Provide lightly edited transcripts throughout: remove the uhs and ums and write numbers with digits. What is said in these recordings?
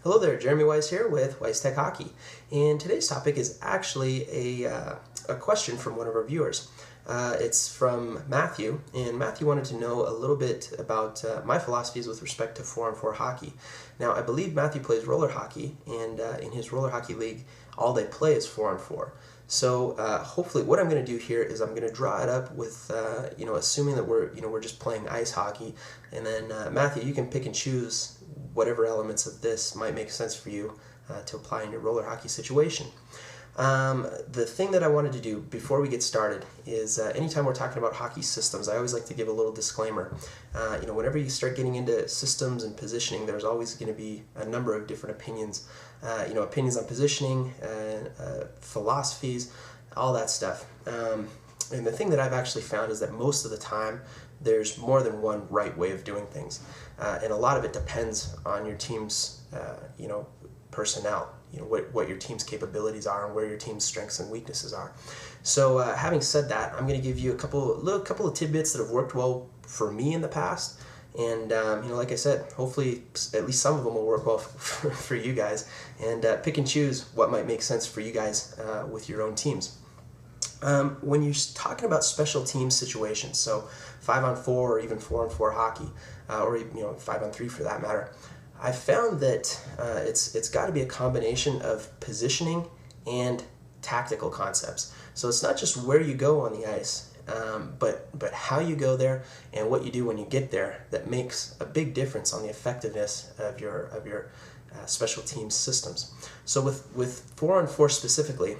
Hello there, Jeremy Weiss here with Weiss Tech Hockey, and today's topic is actually a question from one of our viewers. It's from Matthew, and Matthew wanted to know a little bit about my philosophies with respect to 4-on-4 hockey. Now, I believe Matthew plays roller hockey, and in his roller hockey league, all they play is 4-on-4. So hopefully, what I'm going to do here is I'm going to draw it up with, assuming that we're just playing ice hockey, and then Matthew, you can pick and choose whatever elements of this might make sense for you to apply in your roller hockey situation. The thing that I wanted to do before we get started is anytime we're talking about hockey systems, I always like to give a little disclaimer. Whenever you start getting into systems and positioning, there's always going to be a number of different opinions. Opinions on positioning, philosophies, all that stuff. And the thing that I've actually found is that most of the time there's more than one right way of doing things. And a lot of it depends on your team's, personnel, what your team's capabilities are and where your team's strengths and weaknesses are. So having said that, I'm going to give you a couple of tidbits that have worked well for me in the past. And, like I said, hopefully at least some of them will work well for you guys. And pick and choose what might make sense for you guys with your own teams. When you're talking about special team situations, so 5-on-4 or even 4-on-4 hockey, or 5-on-3 for that matter, I found that it's got to be a combination of positioning and tactical concepts. So it's not just where you go on the ice, but how you go there and what you do when you get there that makes a big difference on the effectiveness of your special team systems. So with 4-on-4 specifically,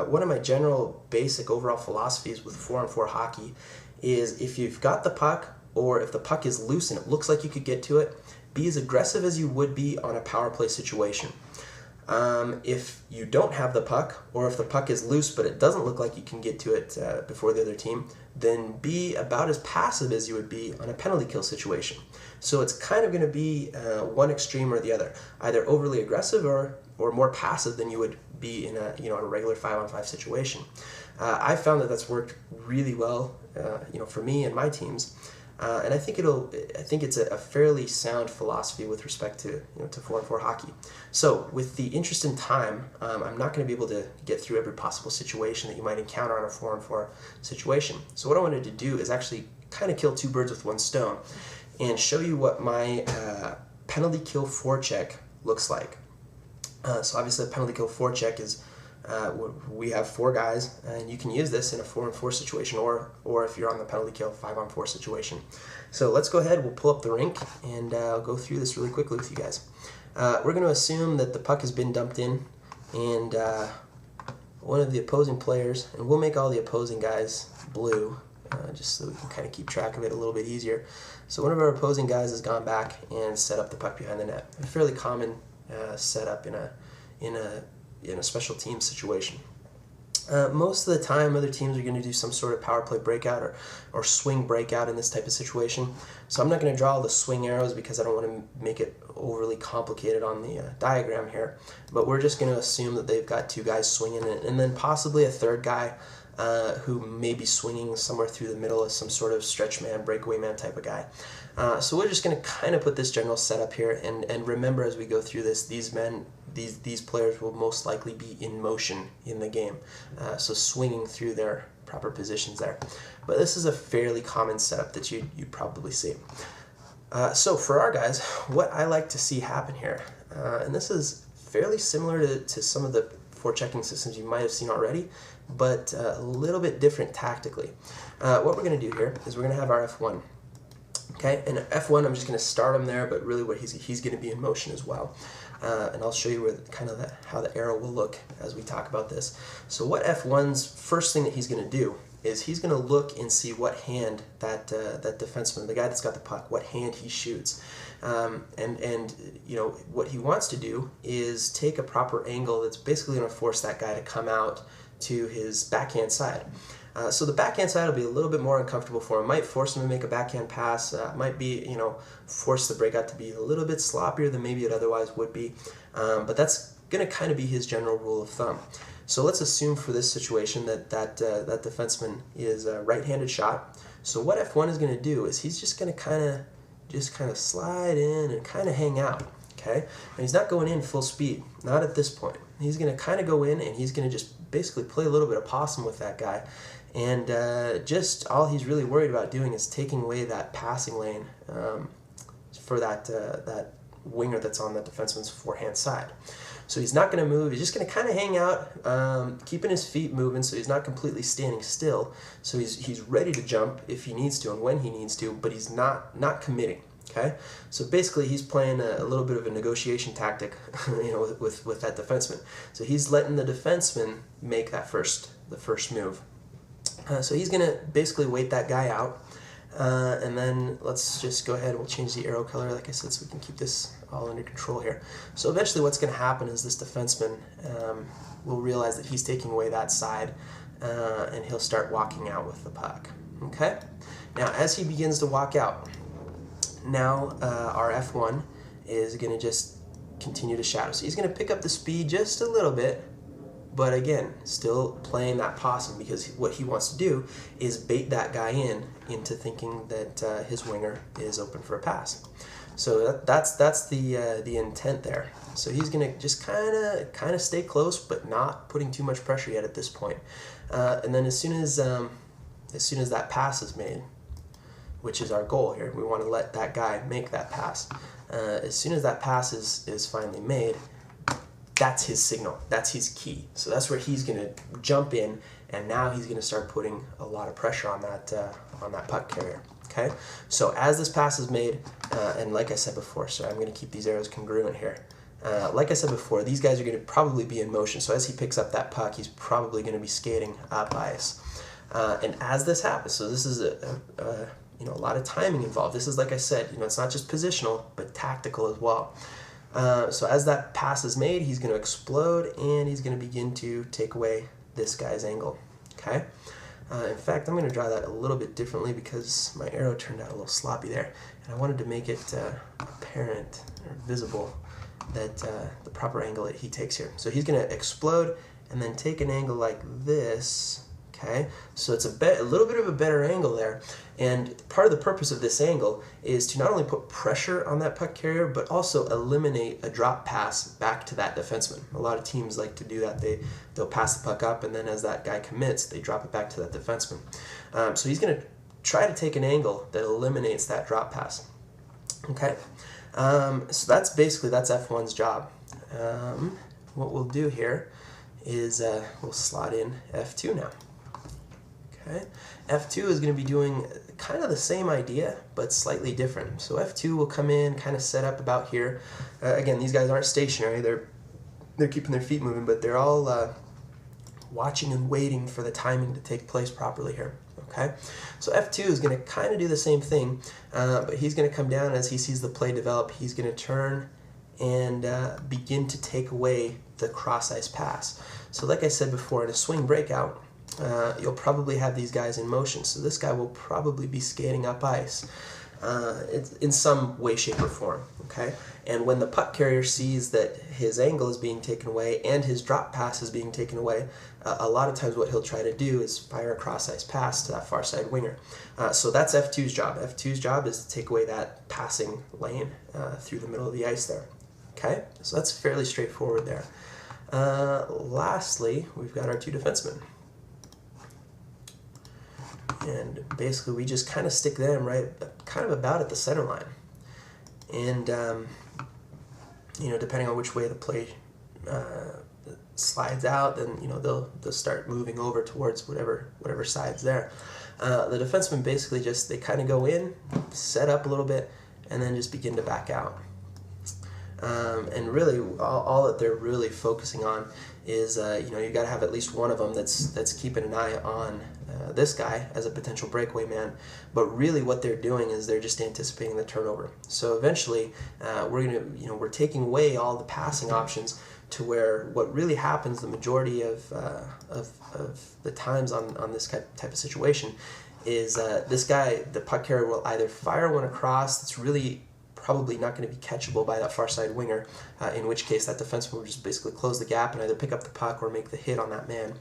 one of my general basic overall philosophies with 4-on-4 hockey is if you've got the puck, or if the puck is loose and it looks like you could get to it, be as aggressive as you would be on a power play situation. If you don't have the puck, or if the puck is loose but it doesn't look like you can get to it before the other team, then be about as passive as you would be on a penalty kill situation. So it's kind of going to be one extreme or the other, either overly aggressive or more passive than you would be in a regular 5-on-5 situation. I found that that's worked really well, for me and my teams. And I think it's a fairly sound philosophy with respect to 4-on-4 hockey. So with the interest in time, I'm not going to be able to get through every possible situation that you might encounter on a 4-on-4 situation. So what I wanted to do is actually kind of kill two birds with one stone and show you what my penalty kill forecheck looks like. So obviously a penalty kill forecheck is we have 4 guys, and you can use this in a 4-on-4 situation, or if you're on the penalty kill 5-on-4 situation. So let's go ahead, we'll pull up the rink, and I'll go through this really quickly with you guys. We're going to assume that the puck has been dumped in, and one of the opposing players, and we'll make all the opposing guys blue, just so we can kind of keep track of it a little bit easier. So one of our opposing guys has gone back and set up the puck behind the net. A fairly common setup in a special team situation. Most of the time, other teams are going to do some sort of power play breakout or swing breakout in this type of situation. So I'm not going to draw all the swing arrows because I don't want to make it overly complicated on the diagram here. But we're just going to assume that they've got 2 guys swinging it, and then possibly a third guy who may be swinging somewhere through the middle as some sort of stretch man, breakaway man type of guy. So we're just going to kind of put this general setup here, and remember as we go through this, these players will most likely be in motion in the game, so swinging through their proper positions there. But this is a fairly common setup that you'd probably see. So for our guys, what I like to see happen here, and this is fairly similar to some of the forechecking systems you might have seen already, but a little bit different tactically. What we're going to do here is we're going to have our F1. Okay, and F1, I'm just going to start him there, but really what he's going to be in motion as well. And I'll show you where how the arrow will look as we talk about this. So what F1's first thing that he's going to do is he's going to look and see what hand that defenseman, the guy that's got the puck, what hand he shoots. What he wants to do is take a proper angle that's basically going to force that guy to come out to his backhand side. So the backhand side will be a little bit more uncomfortable for him. Might force him to make a backhand pass. Might be, force the breakout to be a little bit sloppier than maybe it otherwise would be. But that's going to kind of be his general rule of thumb. So let's assume for this situation that defenseman is a right-handed shot. So what F1 is going to do is he's just going to kind of slide in and kind of hang out. Okay, and he's not going in full speed, not at this point. He's going to kind of go in, and he's going to just basically play a little bit of possum with that guy, and just all he's really worried about doing is taking away that passing lane for that winger that's on the defenseman's forehand side. So he's not going to move. He's just going to kind of hang out, keeping his feet moving, so he's not completely standing still. So he's ready to jump if he needs to and when he needs to, but he's not committing. Okay, so basically he's playing a little bit of a negotiation tactic, with that defenseman. So he's letting the defenseman make the first move. So he's gonna basically wait that guy out, and then let's just go ahead and we'll change the arrow color, like I said, so we can keep this all under control here. So eventually what's gonna happen is this defenseman will realize that he's taking away that side, and he'll start walking out with the puck. Okay, now as he begins to walk out, now our F1 is going to just continue to shadow. So he's going to pick up the speed just a little bit, but again, still playing that possum, because what he wants to do is bait that guy into thinking that his winger is open for a pass. So that's the intent there. So he's going to just kind of stay close, but not putting too much pressure yet at this point. And then as soon as that pass is made, which is our goal here, we want to let that guy make that pass. As soon as that pass is finally made, that's his signal, that's his key. So that's where he's going to jump in, and now he's going to start putting a lot of pressure on that puck carrier. Okay, so as this pass is made, and like I said before, so I'm going to keep these arrows congruent here. Like I said before, these guys are going to probably be in motion. So as he picks up that puck, he's probably going to be skating up ice. And as this happens, so this is a lot of timing involved. This is, like I said, it's not just positional, but tactical as well. So as that pass is made, he's going to explode, and he's going to begin to take away this guy's angle. Okay. In fact, I'm going to draw that a little bit differently because my arrow turned out a little sloppy there, and I wanted to make it apparent or visible that the proper angle that he takes here. So he's going to explode and then take an angle like this. Okay, so it's a little bit of a better angle there, and part of the purpose of this angle is to not only put pressure on that puck carrier, but also eliminate a drop pass back to that defenseman. A lot of teams like to do that. They'll pass the puck up, and then as that guy commits, they drop it back to that defenseman. So he's going to try to take an angle that eliminates that drop pass. Okay, so that's F1's job. What we'll do here is we'll slot in F2 now. Okay. F2 is going to be doing kind of the same idea, but slightly different. So F2 will come in, kind of set up about here. Again, these guys aren't stationary. They're keeping their feet moving, but they're all watching and waiting for the timing to take place properly here. Okay. So F2 is going to kind of do the same thing, but he's going to come down as he sees the play develop. He's going to turn and begin to take away the cross-ice pass. So like I said before, in a swing breakout, you'll probably have these guys in motion. So this guy will probably be skating up ice in some way, shape, or form. Okay, and when the puck carrier sees that his angle is being taken away and his drop pass is being taken away, a lot of times what he'll try to do is fire a cross-ice pass to that far side winger. So that's F2's job. F2's job is to take away that passing lane through the middle of the ice there. Okay, so that's fairly straightforward there. Lastly, we've got our two defensemen. And basically we just kind of stick them right kind of about at the center line. And, depending on which way the play slides out, then, they'll start moving over towards whatever side's there. The defensemen basically they kind of go in, set up a little bit, and then just begin to back out. And really, all that they're really focusing on is, you got to have at least one of them that's keeping an eye on this guy as a potential breakaway man. But really, what they're doing is they're just anticipating the turnover. So eventually, we're taking away all the passing options to where what really happens the majority of the times on this type of situation is this guy, the puck carrier, will either fire one across that's really probably not going to be catchable by that far side winger, in which case that defenseman will just basically close the gap and either pick up the puck or make the hit on that man.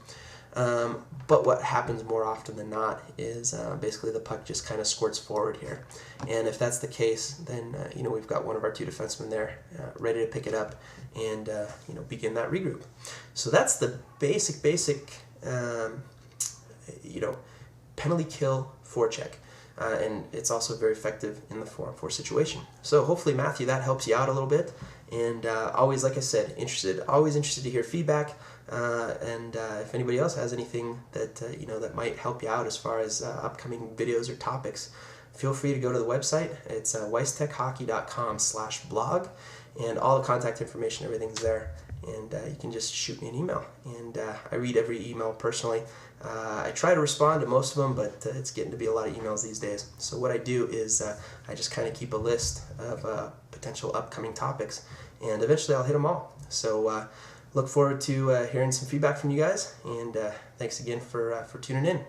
But what happens more often than not is basically the puck just kind of squirts forward here. And if that's the case, then we've got one of our two defensemen there ready to pick it up and begin that regroup. So that's the basic penalty kill forecheck. And it's also very effective in the 4-on-4 situation. So hopefully, Matthew, that helps you out a little bit. And always, like I said, always interested to hear feedback. And if anybody else has anything that that might help you out as far as upcoming videos or topics, feel free to go to the website. It's weisstechhockey.com/blog, and all the contact information, everything's there. And you can just shoot me an email. And I read every email personally. I try to respond to most of them, but it's getting to be a lot of emails these days. So what I do is I just kind of keep a list of potential upcoming topics, and eventually I'll hit them all. So look forward to hearing some feedback from you guys, and thanks again for tuning in.